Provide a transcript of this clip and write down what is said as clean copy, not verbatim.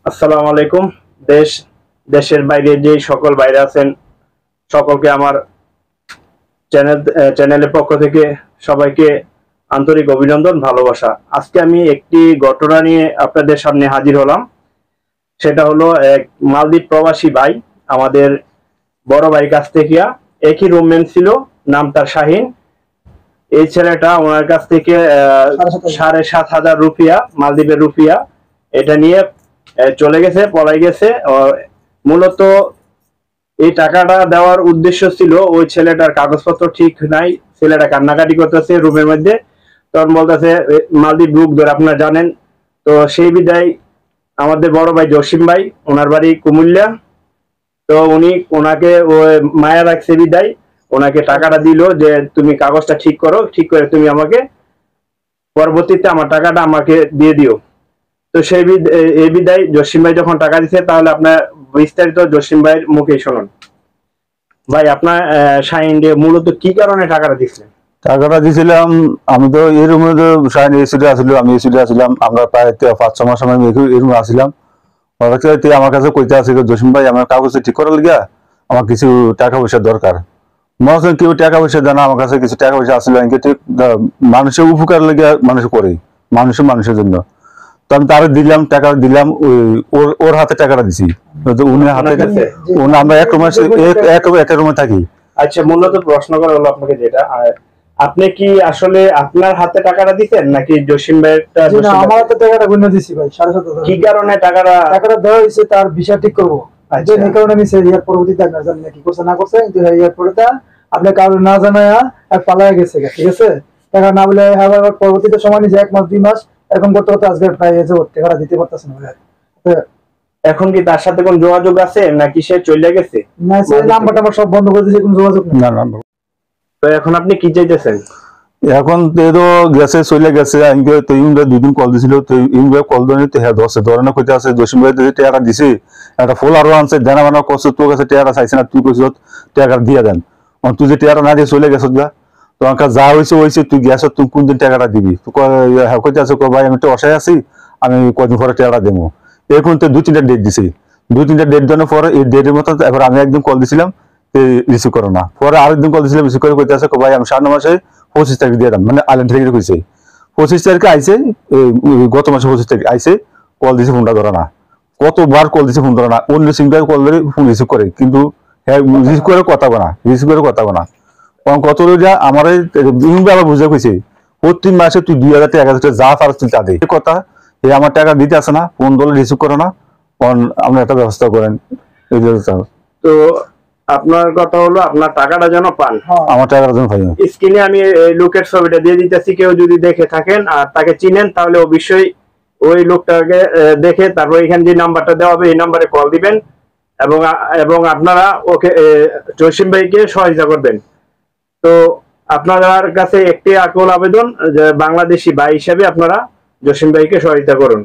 আসসালামু আলাইকুম। দেশ দেশের বাইরে যে সকল বাইরে আছেন সকলকে আমার চ্যানেলের পক্ষ থেকে সবাইকে আন্তরিক অভিনন্দন, ভালোবাসা। আজকে আমি একটি ঘটনা নিয়ে আপনাদের সামনে হাজির হলাম। সেটা হলো এক মালদ্বীপ প্রবাসী ভাই আমাদের বড় ভাই কাছ থেকে একই রুমমেট ছিল, নাম তার শাহিন। এই ছেলেটা ওনার কাছ থেকে 7,500 রুপিয়া, মালদ্বীপের রুপিয়া, এটা নিয়ে চলে গেছে, পলাই গেছে। মূলত এই টাকাটা দেওয়ার উদ্দেশ্য ছিল ওই ছেলেটার কাগজপত্র ঠিক নাই, ছেলেটা কান্নাকাটি করতেছে রুমের মধ্যে। তখন বলতেছে মালদ্বীপ বুক ধরে, আপনারা জানেন। তো সেই বিদায় আমাদের বড় ভাই জসিম ভাই, ওনার বাড়ি কুমিল্লা। তো ওনাকে মায়া রাখছে বিদায় ওনাকে টাকাটা দিল যে তুমি কাগজটা ঠিক করো, ঠিক করে তুমি আমাকে পরবর্তীতে আমার টাকাটা আমাকে দিয়ে দিও। তো এই বিদায় জসিম ভাই যখন টাকা দিচ্ছে, তাহলে আপনার বিস্তারিত জসিম ভাইয়ের মুখে শুনুন। ভাই, আপনার শাহিন মূলত কি কারণে টাকাটা দিচ্ছিলেন? টাকাটা দিয়েছিলাম আমি তো এই রুমে, তো শাহিন এসিডে আসলো, আমি এসিডে আসলাম। আমরা প্রায় 5-6 মাস সময় এই রুমে আসলাম। আমার কাছে কইতে আসছিল, জসিম ভাই আমার কাগজ ঠিক করার লিগা আমার কিছু টাকা পয়সা দরকার। মনে হচ্ছে কেউ টাকা পয়সা দেয় না, আমার কাছে কিছু টাকা পয়সা আসলে ঠিক মানুষের উপকার লেগে মানুষ করে, মানুষের জন্য। তো আমি তারে দিলাম, টাকা দিলাম, ওর হাতে টাকাটা দিছি। উনি হাতে, আমরা এক রুমে থাকি। আচ্ছা, মূলত প্রশ্ন করা হলো আপনাকে যেটা, আপনি কি আসলে আপনার হাতে টাকাটা দিতেন নাকি জসিম ভাইয়েরটা? আমার হাতে টাকাটা গুনে দিছি ভাই, 7,500। কি কারণে টাকাটা দেওয়া হয়েছে? তার ভিসা ঠিক করবো। এই কারণে আমি ইয়ার পরবর্তীতে আপনার জানি না কি করছে না করছে, কিন্তু ইয়ার পরে আপনি কারো না জানায়া পালায় গেছে, ঠিক আছে? টাকা না বলে আবার পরবর্তীতে সময় নিয়েছে 1 মাস 2 মাস এরকম করতে করতে আজকে প্রায় টাকাটা দিতে পারতেছে না। এখন কি তার সাথে কোন যোগাযোগ আছে নাকি সে চলে গেছে? না, সেই নাম্বারটা আমার সব বন্ধ করে দিয়েছে, কোনো যোগাযোগ নেই। না। তো এখন আপনি কি চাইতেছেন? এখন তো গেছে, চলে গেছে। তো ইউন ভাই 2 দিন কল দিছিল, তো ইউন ভাই কল ধরে তো হ্যাঁ ধরে কইতে আছে জসিম ভাই টাকা দিছি, একটা ফুল আরো আনছে, জানা বানা করছে, তোর কাছে টাকা চাইছে না, তুই কইছ টাকা দিয়ে দেন। তুই যে টাকা না দিয়ে চলে গেছ গা, তোমার কাছে যা হয়েছে তুই গেছ, তুই কোন দিন টাকাটা দিবি? কইতে আছে ভাই আমি তো অসহায় আছি, আমি কদিন পরে টাকাটা দেবো। এরকম তো 2-3টা ডেট দিছি। 2-3টা ডেট দেওয়ার পরে এই ডেটের মতো এবার আমি একদিন কল দিছিলাম, রিসিভ করো না। পরে আরেকদিন কল দিছিলাম, রিসিভ করে কইতে আছে ভাই আমি 7 মাসে 25 তারিখ দিয়ে দাম, মানে আইল্যান্ড থেকে কইছে 25 তারিখে আইছে, গত মাসে 25 তারিখ আইছে। কল দিছে, ফোনটা ধরে না। কতবার কল দিছে, ফোন ধরে না। অন্য সিমটা কল ধরে ফোন রিসিভ করে, কিন্তু রিসিভ করে কথা বলা, কত আমার আবার বুঝে কইছে প্রতি মাসে তুই 2,000 টাকা যা পারছ তুই তা দে। কথা আমার টাকা দিতে আসে না, ফোন ধরে রিসিভ করে না, আপনি একটা ব্যবস্থা করেন। তো আপনার কথা হলো আপনার টাকাটা যেন পান। আমার টাকাটা যেন পাই। স্ক্রিনে আমি লোকের ছবিটা দিয়ে দিতেছি, কেউ যদি দেখে থাকেন আর তাকে চিনেন, তাহলে অবশ্যই ওই লোকটাকে দেখে তারপর এখানে যে নাম্বারটা দেওয়া হবে এই নাম্বারে কল দিবেন এবং আপনারা ওকে জসিম ভাইকে সহযোগিতা করবেন। তো আপনার কাছে একটি আকুল আবেদন যে বাংলাদেশি ভাই হিসেবে আপনারা জসিম ভাইকে সহযোগিতা করুন।